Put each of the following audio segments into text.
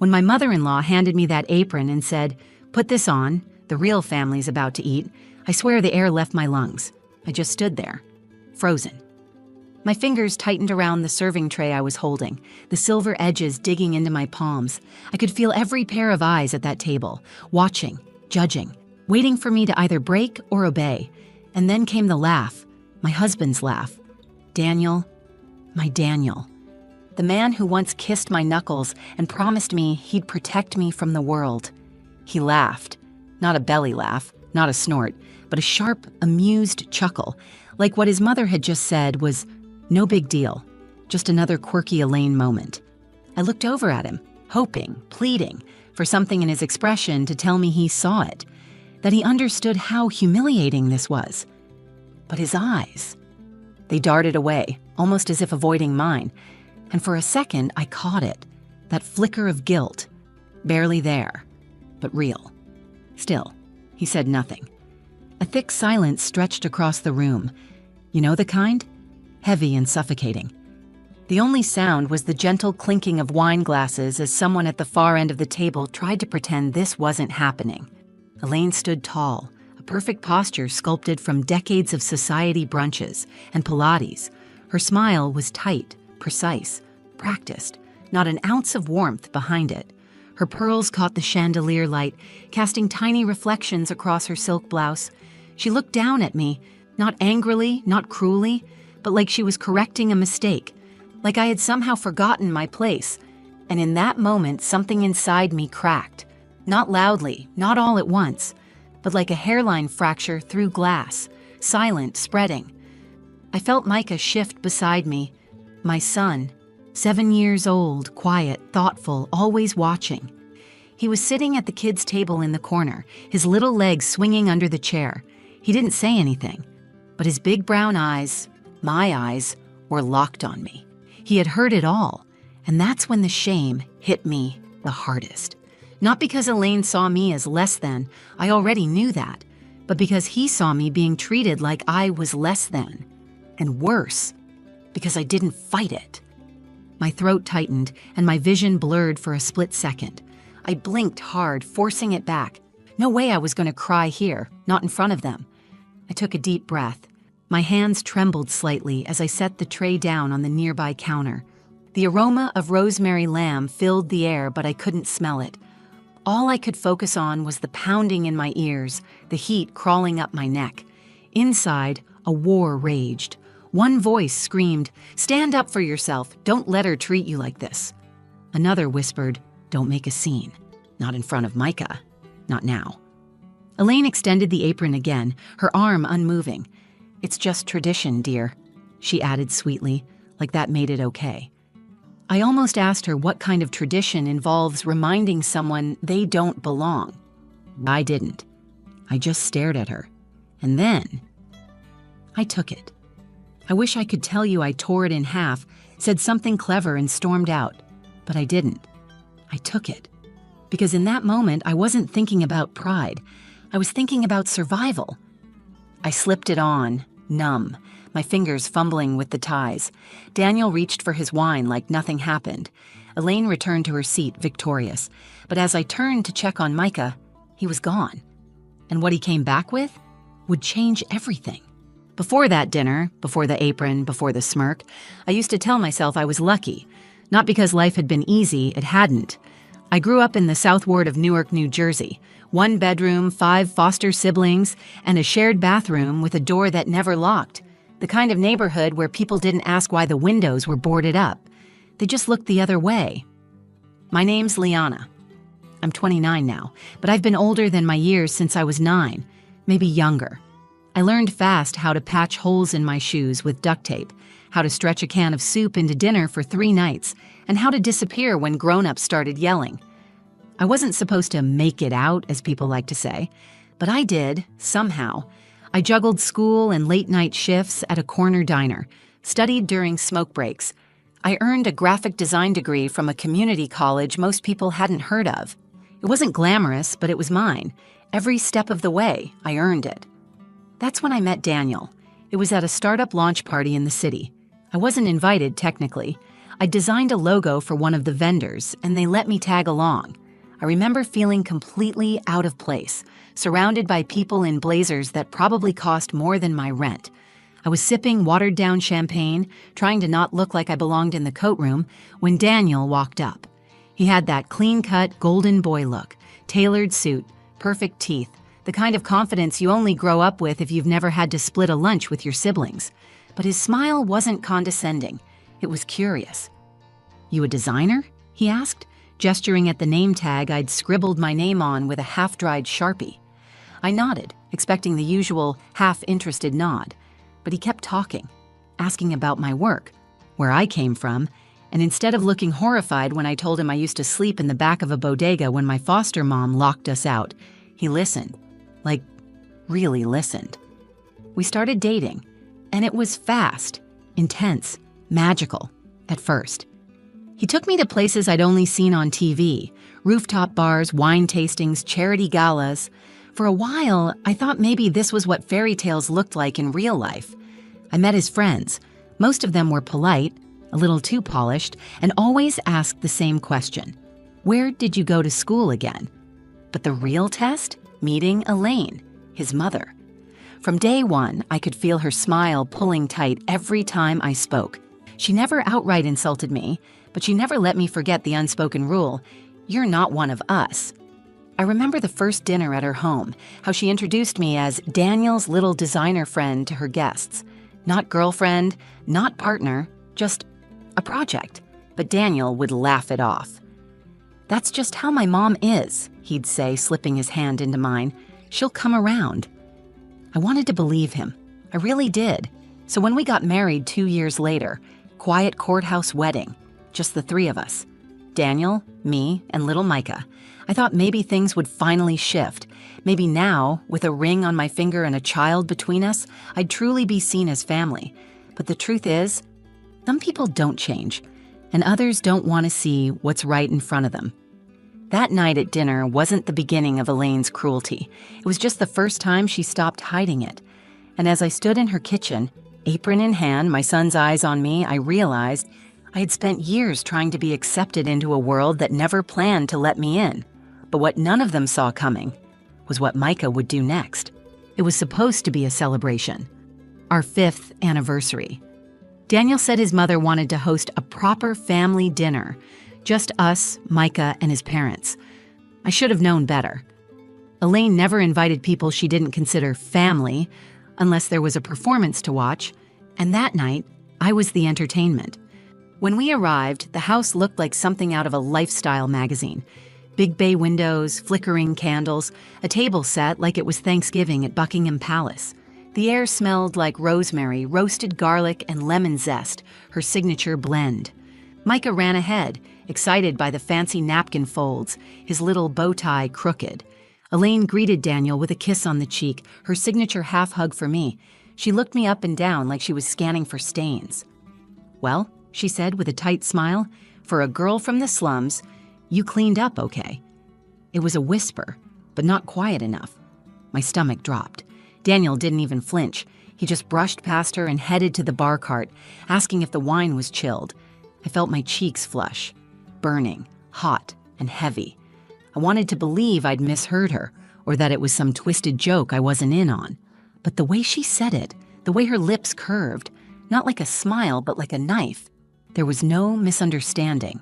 When my mother-in-law handed me that apron and said, "Put this on, the real family's about to eat," I swear the air left my lungs. I just stood there, frozen. My fingers tightened around the serving tray I was holding, the silver edges digging into my palms. I could feel every pair of eyes at that table, watching, judging, waiting for me to either break or obey. And then came the laugh, my husband's laugh. Daniel, my Daniel. The man who once kissed my knuckles and promised me he'd protect me from the world. He laughed. Not a belly laugh, not a snort, but a sharp, amused chuckle, like what his mother had just said was no big deal, just another quirky Elaine moment. I looked over at him, hoping, pleading, for something in his expression to tell me he saw it, that he understood how humiliating this was. But his eyes, they darted away, almost as if avoiding mine, and for a second I caught it, that flicker of guilt, barely there, but real. Still, he said nothing. A thick silence stretched across the room. You know the kind? Heavy and suffocating. The only sound was the gentle clinking of wine glasses as someone at the far end of the table tried to pretend this wasn't happening. Elaine stood tall, a perfect posture sculpted from decades of society brunches and Pilates. Her smile was tight, precise, practiced, not an ounce of warmth behind it. Her pearls caught the chandelier light, casting tiny reflections across her silk blouse. She looked down at me, not angrily, not cruelly, but like she was correcting a mistake, like I had somehow forgotten my place. And in that moment, something inside me cracked. Not loudly, not all at once, but like a hairline fracture through glass, silent, spreading. I felt Micah shift beside me, my son, 7 years old, quiet, thoughtful, always watching. He was sitting at the kids' table in the corner, his little legs swinging under the chair. He didn't say anything, but his big brown eyes, my eyes, were locked on me. He had heard it all, and that's when the shame hit me the hardest. Not because Elaine saw me as less than, I already knew that, but because he saw me being treated like I was less than. And worse, because I didn't fight it. My throat tightened, and my vision blurred for a split second. I blinked hard, forcing it back. No way I was going to cry here, not in front of them. I took a deep breath. My hands trembled slightly as I set the tray down on the nearby counter. The aroma of rosemary lamb filled the air, but I couldn't smell it. All I could focus on was the pounding in my ears, the heat crawling up my neck. Inside, a war raged. One voice screamed, "Stand up for yourself. Don't let her treat you like this." Another whispered, "Don't make a scene. Not in front of Micah. Not now." Elaine extended the apron again, her arm unmoving. "It's just tradition, dear," she added sweetly, like that made it okay. I almost asked her what kind of tradition involves reminding someone they don't belong. I didn't. I just stared at her. And then I took it. I wish I could tell you I tore it in half, said something clever and stormed out, but I didn't. I took it. Because in that moment, I wasn't thinking about pride. I was thinking about survival. I slipped it on, numb, my fingers fumbling with the ties. Daniel reached for his wine like nothing happened. Elaine returned to her seat, victorious. But as I turned to check on Micah, he was gone. And what he came back with would change everything. Before that dinner, before the apron, before the smirk, I used to tell myself I was lucky. Not because life had been easy, it hadn't. I grew up in the South Ward of Newark, New Jersey. 1 bedroom, 5 foster siblings, and a shared bathroom with a door that never locked. The kind of neighborhood where people didn't ask why the windows were boarded up. They just looked the other way. My name's Liana. I'm 29 now, but I've been older than my years since I was 9, maybe younger. I learned fast how to patch holes in my shoes with duct tape, how to stretch a can of soup into dinner for 3 nights, and how to disappear when grown-ups started yelling. I wasn't supposed to make it out, as people like to say, but I did, somehow. I juggled school and late-night shifts at a corner diner, studied during smoke breaks. I earned a graphic design degree from a community college most people hadn't heard of. It wasn't glamorous, but it was mine. Every step of the way, I earned it. That's when I met Daniel. It was at a startup launch party in the city. I wasn't invited, technically. I designed a logo for one of the vendors, and they let me tag along. I remember feeling completely out of place, surrounded by people in blazers that probably cost more than my rent. I was sipping watered-down champagne, trying to not look like I belonged in the coat room, when Daniel walked up. He had that clean-cut, golden boy look, tailored suit, perfect teeth, the kind of confidence you only grow up with if you've never had to split a lunch with your siblings. But his smile wasn't condescending. It was curious. "You a designer?" he asked, gesturing at the name tag I'd scribbled my name on with a half-dried Sharpie. I nodded, expecting the usual half-interested nod, but he kept talking, asking about my work, where I came from, and instead of looking horrified when I told him I used to sleep in the back of a bodega when my foster mom locked us out, he listened, like, really listened. We started dating, and it was fast, intense, magical, at first. He took me to places I'd only seen on TV, rooftop bars, wine tastings, charity galas. For a while, I thought maybe this was what fairy tales looked like in real life. I met his friends. Most of them were polite, a little too polished, and always asked the same question. Where did you go to school again? But the real test? Meeting Elaine, his mother. From day one, I could feel her smile pulling tight every time I spoke. She never outright insulted me, but she never let me forget the unspoken rule, "You're not one of us." I remember the first dinner at her home, how she introduced me as Daniel's little designer friend to her guests. Not girlfriend, not partner, just a project. But Daniel would laugh it off. "That's just how my mom is," he'd say, slipping his hand into mine. "She'll come around." I wanted to believe him. I really did. So when we got married 2 years later, quiet courthouse wedding, just the three of us, Daniel, me, and little Micah, I thought maybe things would finally shift. Maybe now, with a ring on my finger and a child between us, I'd truly be seen as family. But the truth is, some people don't change, and others don't want to see what's right in front of them. That night at dinner wasn't the beginning of Elaine's cruelty. It was just the first time she stopped hiding it. And as I stood in her kitchen, apron in hand, my son's eyes on me, I realized I had spent years trying to be accepted into a world that never planned to let me in. But what none of them saw coming was what Micah would do next. It was supposed to be a celebration. Our 5th anniversary. Daniel said his mother wanted to host a proper family dinner. Just us, Micah, and his parents. I should have known better. Elaine never invited people she didn't consider family, unless there was a performance to watch, and that night, I was the entertainment. When we arrived, the house looked like something out of a lifestyle magazine. Big bay windows, flickering candles, a table set like it was Thanksgiving at Buckingham Palace. The air smelled like rosemary, roasted garlic, and lemon zest, her signature blend. Micah ran ahead, excited by the fancy napkin folds, his little bow tie crooked. Elaine greeted Daniel with a kiss on the cheek, her signature half-hug for me. She looked me up and down like she was scanning for stains. "Well," she said with a tight smile, "for a girl from the slums, you cleaned up okay." It was a whisper, but not quiet enough. My stomach dropped. Daniel didn't even flinch. He just brushed past her and headed to the bar cart, asking if the wine was chilled. I felt my cheeks flush, burning, hot, and heavy. I wanted to believe I'd misheard her, or that it was some twisted joke I wasn't in on. But the way she said it, the way her lips curved, not like a smile, but like a knife, there was no misunderstanding.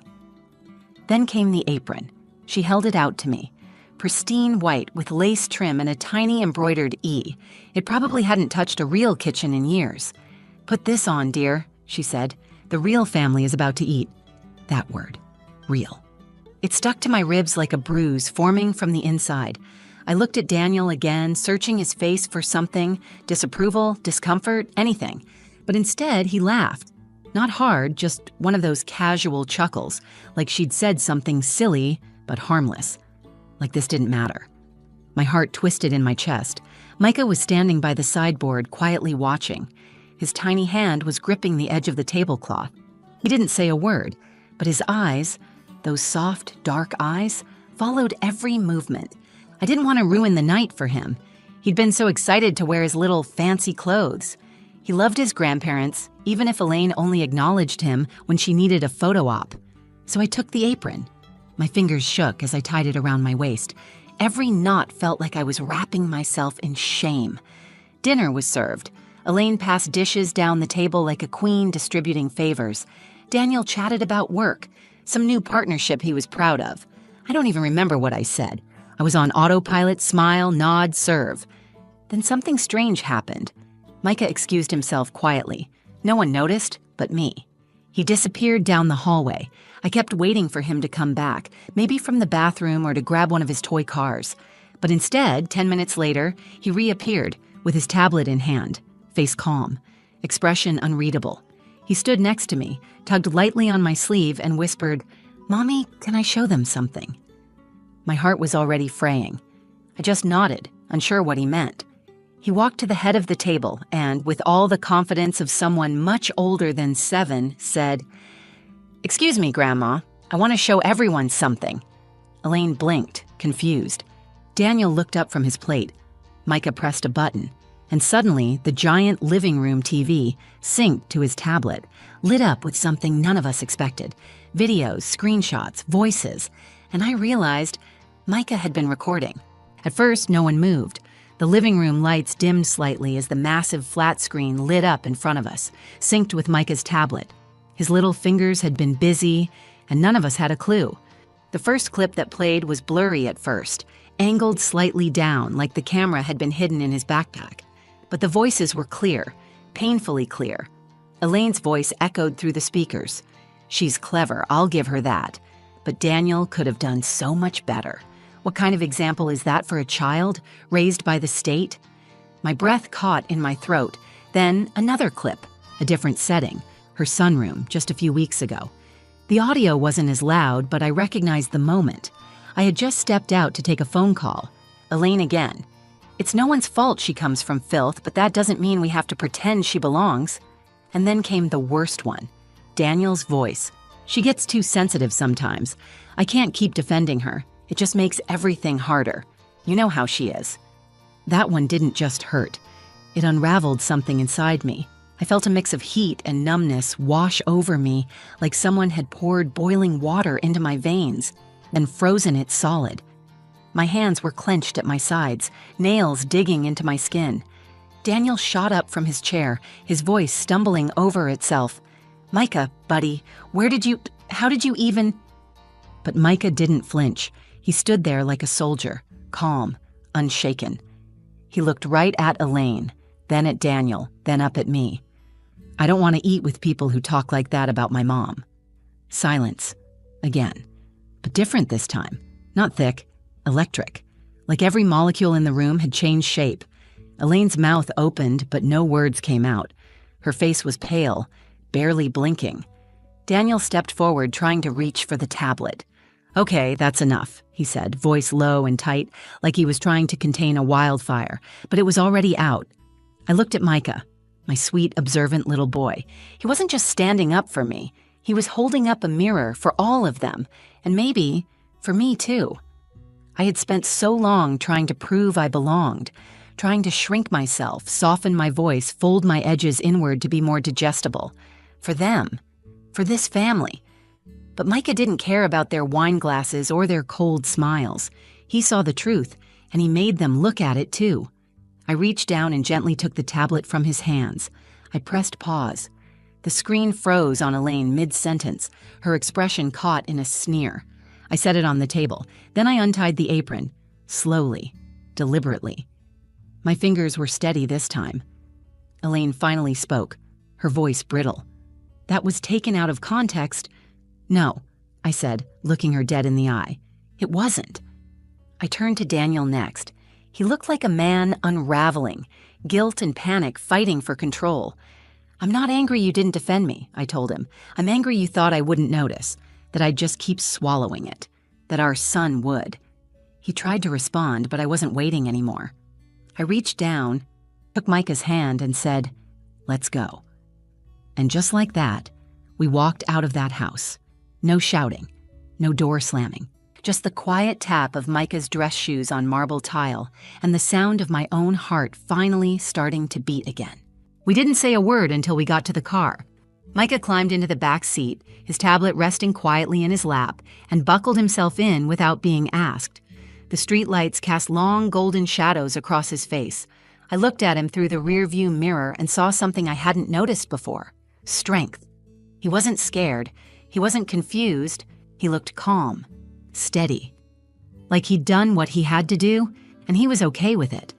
Then came the apron. She held it out to me. Pristine white with lace trim and a tiny embroidered E. It probably hadn't touched a real kitchen in years. "Put this on, dear," she said. "The real family is about to eat." That word. Real. It stuck to my ribs like a bruise forming from the inside. I looked at Daniel again, searching his face for something, disapproval, discomfort, anything. But instead, he laughed. Not hard, just one of those casual chuckles, like she'd said something silly but harmless. Like this didn't matter. My heart twisted in my chest. Micah was standing by the sideboard, quietly watching. His tiny hand was gripping the edge of the tablecloth. He didn't say a word, but his eyes, those soft, dark eyes, followed every movement. I didn't want to ruin the night for him. He'd been so excited to wear his little fancy clothes. He loved his grandparents, even if Elaine only acknowledged him when she needed a photo op. So I took the apron. My fingers shook as I tied it around my waist. Every knot felt like I was wrapping myself in shame. Dinner was served. Elaine passed dishes down the table like a queen distributing favors. Daniel chatted about work, some new partnership he was proud of. I don't even remember what I said. I was on autopilot, smile, nod, serve. Then something strange happened. Micah excused himself quietly. No one noticed but me. He disappeared down the hallway. I kept waiting for him to come back, maybe from the bathroom or to grab one of his toy cars. But instead, 10 minutes later, he reappeared with his tablet in hand, face calm, expression unreadable. He stood next to me, tugged lightly on my sleeve, and whispered, "Mommy, can I show them something?" My heart was already fraying. I just nodded, unsure what he meant. He walked to the head of the table and, with all the confidence of someone much older than 7, said, "Excuse me, Grandma. I want to show everyone something." Elaine blinked, confused. Daniel looked up from his plate. Micah pressed a button, and suddenly the giant living room TV synced to his tablet, lit up with something none of us expected. Videos, screenshots, voices. And I realized Micah had been recording. At first, no one moved. The living room lights dimmed slightly as the massive flat screen lit up in front of us, synced with Micah's tablet. His little fingers had been busy, and none of us had a clue. The first clip that played was blurry at first, angled slightly down like the camera had been hidden in his backpack. But the voices were clear, painfully clear. Elaine's voice echoed through the speakers. She's clever, I'll give her that. But Daniel could have done so much better. What kind of example is that for a child raised by the state? My breath caught in my throat. Then another clip, a different setting, her sunroom just a few weeks ago. The audio wasn't as loud, but I recognized the moment. I had just stepped out to take a phone call. Elaine again. It's no one's fault she comes from filth, but that doesn't mean we have to pretend she belongs. And then came the worst one, Daniel's voice. She gets too sensitive sometimes. I can't keep defending her. It just makes everything harder. You know how she is. That one didn't just hurt. It unraveled something inside me. I felt a mix of heat and numbness wash over me like someone had poured boiling water into my veins, then frozen it solid. My hands were clenched at my sides, nails digging into my skin. Daniel shot up from his chair, his voice stumbling over itself. "Micah, buddy, how did you even—" But Micah didn't flinch. He stood there like a soldier, calm, unshaken. He looked right at Elaine, then at Daniel, then up at me. "I don't want to eat with people who talk like that about my mom." Silence. Again. But different this time. Not thick. Electric. Like every molecule in the room had changed shape. Elaine's mouth opened, but no words came out. Her face was pale, barely blinking. Daniel stepped forward, trying to reach for the tablet. "Okay, that's enough," he said, voice low and tight, like he was trying to contain a wildfire, but it was already out. I looked at Micah, my sweet, observant little boy. He wasn't just standing up for me. He was holding up a mirror for all of them, and maybe for me too. I had spent so long trying to prove I belonged, trying to shrink myself, soften my voice, fold my edges inward to be more digestible. For them. For this family. But Micah didn't care about their wine glasses or their cold smiles. He saw the truth, and he made them look at it too. I reached down and gently took the tablet from his hands. I pressed pause. The screen froze on Elaine mid-sentence, her expression caught in a sneer. I set it on the table. Then I untied the apron, slowly, deliberately. My fingers were steady this time. Elaine finally spoke, her voice brittle. "That was taken out of context." "No," I said, looking her dead in the eye. "It wasn't." I turned to Daniel next. He looked like a man unraveling, guilt and panic fighting for control. "I'm not angry you didn't defend me," I told him. "I'm angry you thought I wouldn't notice, that I'd just keep swallowing it, that our son would." He tried to respond, but I wasn't waiting anymore. I reached down, took Micah's hand, and said, "Let's go." And just like that, we walked out of that house. No shouting, no door slamming, just the quiet tap of Micah's dress shoes on marble tile and the sound of my own heart finally starting to beat again. We didn't say a word until we got to the car. Micah climbed into the back seat, his tablet resting quietly in his lap, and buckled himself in without being asked. The streetlights cast long golden shadows across his face. I looked at him through the rearview mirror and saw something I hadn't noticed before: strength. He wasn't scared. He wasn't confused. He looked calm, steady. Like he'd done what he had to do, and he was okay with it.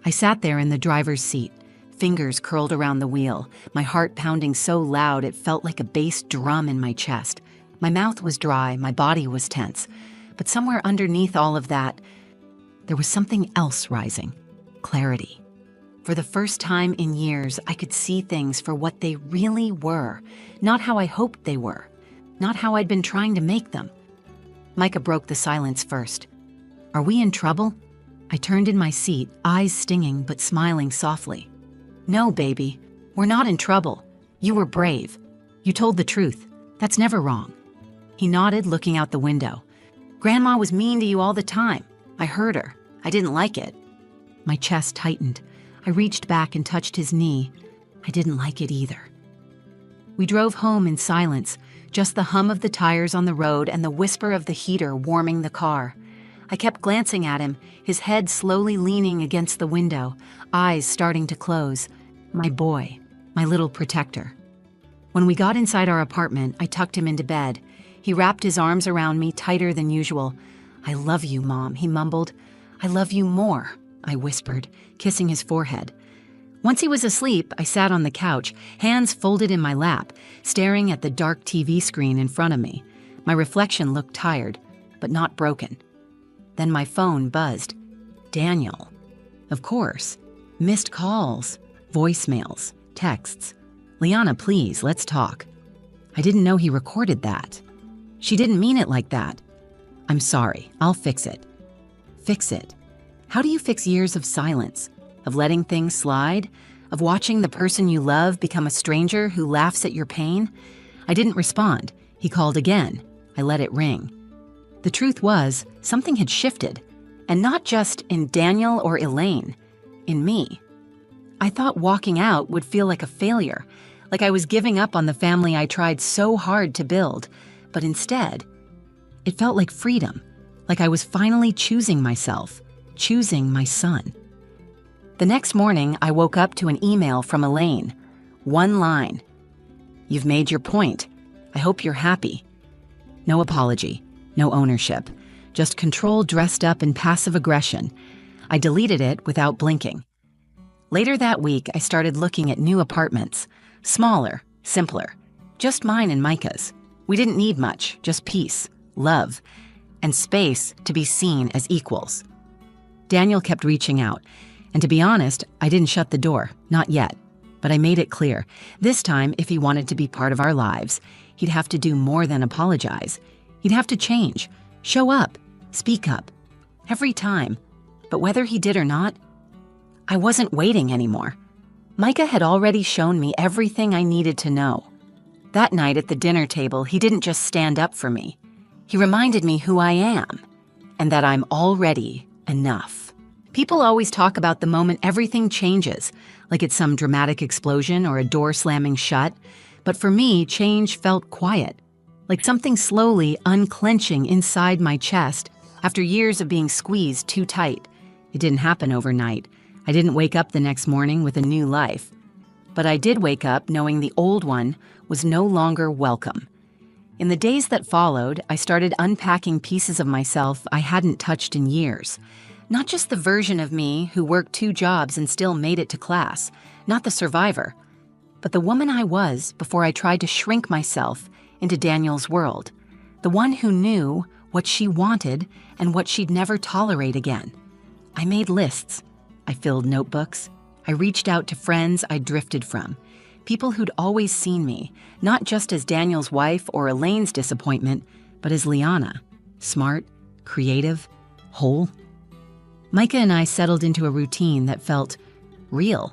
I sat there in the driver's seat, fingers curled around the wheel, my heart pounding so loud it felt like a bass drum in my chest. My mouth was dry, my body was tense. But somewhere underneath all of that, there was something else rising: clarity. For the first time in years, I could see things for what they really were, not how I hoped they were, not how I'd been trying to make them. Micah broke the silence first. "Are we in trouble?" I turned in my seat, eyes stinging but smiling softly. "No, baby, we're not in trouble. You were brave. You told the truth. That's never wrong." He nodded, looking out the window. "Grandma was mean to you all the time. I heard her. I didn't like it." My chest tightened. I reached back and touched his knee. I didn't like it either. We drove home in silence, just the hum of the tires on the road and the whisper of the heater warming the car. I kept glancing at him, his head slowly leaning against the window, eyes starting to close. My boy, my little protector. When we got inside our apartment, I tucked him into bed. He wrapped his arms around me tighter than usual. "I love you, Mom," he mumbled. "I love you more," I whispered, kissing his forehead. Once he was asleep, I sat on the couch, hands folded in my lap, staring at the dark TV screen in front of me. My reflection looked tired, but not broken. Then my phone buzzed. Daniel. Of course. Missed calls, voicemails, texts. "Liana, please, let's talk." I didn't know he recorded that. "She didn't mean it like that." "I'm sorry, I'll fix it." Fix it? How do you fix years of silence, of letting things slide, of watching the person you love become a stranger who laughs at your pain? I didn't respond. He called again. I let it ring. The truth was, something had shifted, and not just in Daniel or Elaine, in me. I thought walking out would feel like a failure, like I was giving up on the family I tried so hard to build, but instead, it felt like freedom, like I was finally choosing myself, choosing my son. The next morning, I woke up to an email from Elaine. One line. "You've made your point. I hope you're happy." No apology, no ownership, just control dressed up in passive aggression. I deleted it without blinking. Later that week, I started looking at new apartments. Smaller, simpler. Just mine and Micah's. We didn't need much, just peace, love, and space to be seen as equals. Daniel kept reaching out, and to be honest, I didn't shut the door, not yet. But I made it clear, this time if he wanted to be part of our lives, he'd have to do more than apologize. He'd have to change, show up, speak up. Every time. But whether he did or not, I wasn't waiting anymore. Micah had already shown me everything I needed to know. That night at the dinner table, he didn't just stand up for me. He reminded me who I am, and that I'm already enough. People always talk about the moment everything changes, like it's some dramatic explosion or a door slamming shut. But for me, change felt quiet, like something slowly unclenching inside my chest after years of being squeezed too tight. It didn't happen overnight. I didn't wake up the next morning with a new life. But I did wake up knowing the old one was no longer welcome. In the days that followed, I started unpacking pieces of myself I hadn't touched in years. Not just the version of me who worked 2 jobs and still made it to class, not the survivor, but the woman I was before I tried to shrink myself into Daniel's world, the one who knew what she wanted and what she'd never tolerate again. I made lists. I filled notebooks. I reached out to friends I'd drifted from, people who'd always seen me, not just as Daniel's wife or Elaine's disappointment, but as Liana, smart, creative, whole. Micah and I settled into a routine that felt real.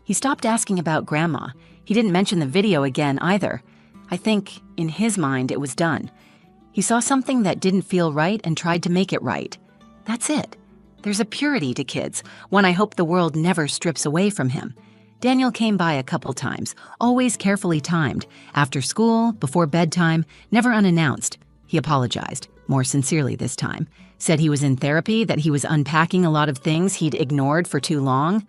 He stopped asking about Grandma. He didn't mention the video again either. I think, in his mind, it was done. He saw something that didn't feel right and tried to make it right. That's it. There's a purity to kids, one I hope the world never strips away from him. Daniel came by a couple times, always carefully timed, after school, before bedtime, never unannounced. He apologized, more sincerely this time, said he was in therapy, that he was unpacking a lot of things he'd ignored for too long.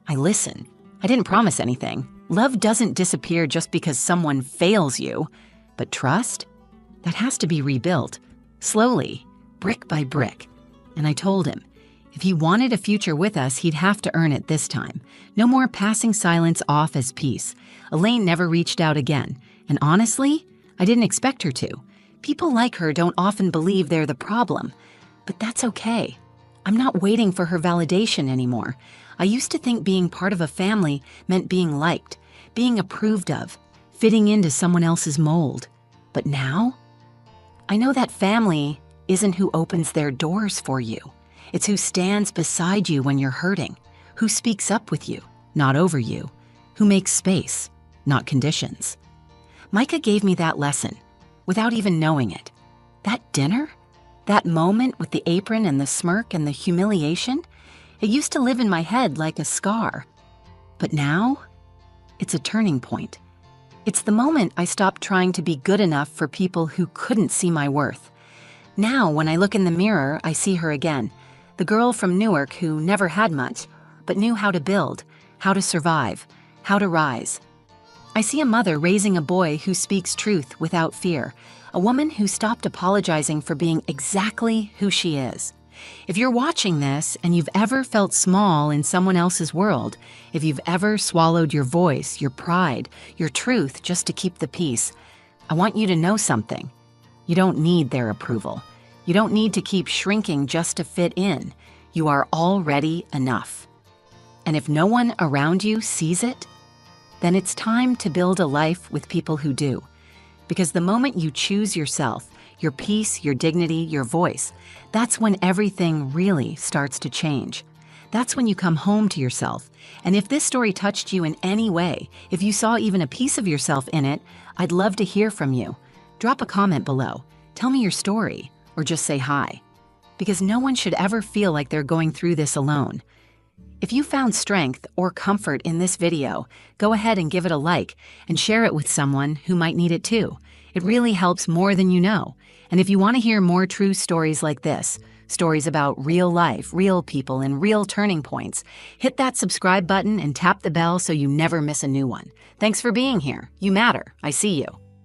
I listened. I didn't promise anything. Love doesn't disappear just because someone fails you. But trust? That has to be rebuilt. Slowly, brick by brick. And I told him, if he wanted a future with us, he'd have to earn it this time. No more passing silence off as peace. Elaine never reached out again. And honestly, I didn't expect her to. People like her don't often believe they're the problem. But that's okay. I'm not waiting for her validation anymore. I used to think being part of a family meant being liked, being approved of, fitting into someone else's mold. But now, I know that family isn't who opens their doors for you. It's who stands beside you when you're hurting, who speaks up with you, not over you, who makes space, not conditions. Micah gave me that lesson without even knowing it. That dinner, that moment with the apron and the smirk and the humiliation, it used to live in my head like a scar. But now, it's a turning point. It's the moment I stopped trying to be good enough for people who couldn't see my worth. Now, when I look in the mirror, I see her again. The girl from Newark who never had much, but knew how to build, how to survive, how to rise. I see a mother raising a boy who speaks truth without fear, a woman who stopped apologizing for being exactly who she is. If you're watching this and you've ever felt small in someone else's world, if you've ever swallowed your voice, your pride, your truth just to keep the peace, I want you to know something. You don't need their approval. You don't need to keep shrinking just to fit in. You are already enough. And if no one around you sees it, then it's time to build a life with people who do. Because the moment you choose yourself, your peace, your dignity, your voice, that's when everything really starts to change. That's when you come home to yourself. And if this story touched you in any way, if you saw even a piece of yourself in it, I'd love to hear from you. Drop a comment below. Tell me your story. Or just say hi, because no one should ever feel like they're going through this alone. If you found strength or comfort in this video, go ahead and give it a like and share it with someone who might need it too. It really helps more than you know. And if you want to hear more true stories like this, stories about real life, real people, and real turning points, hit that subscribe button and tap the bell so you never miss a new one. Thanks for being here. You matter. I see you.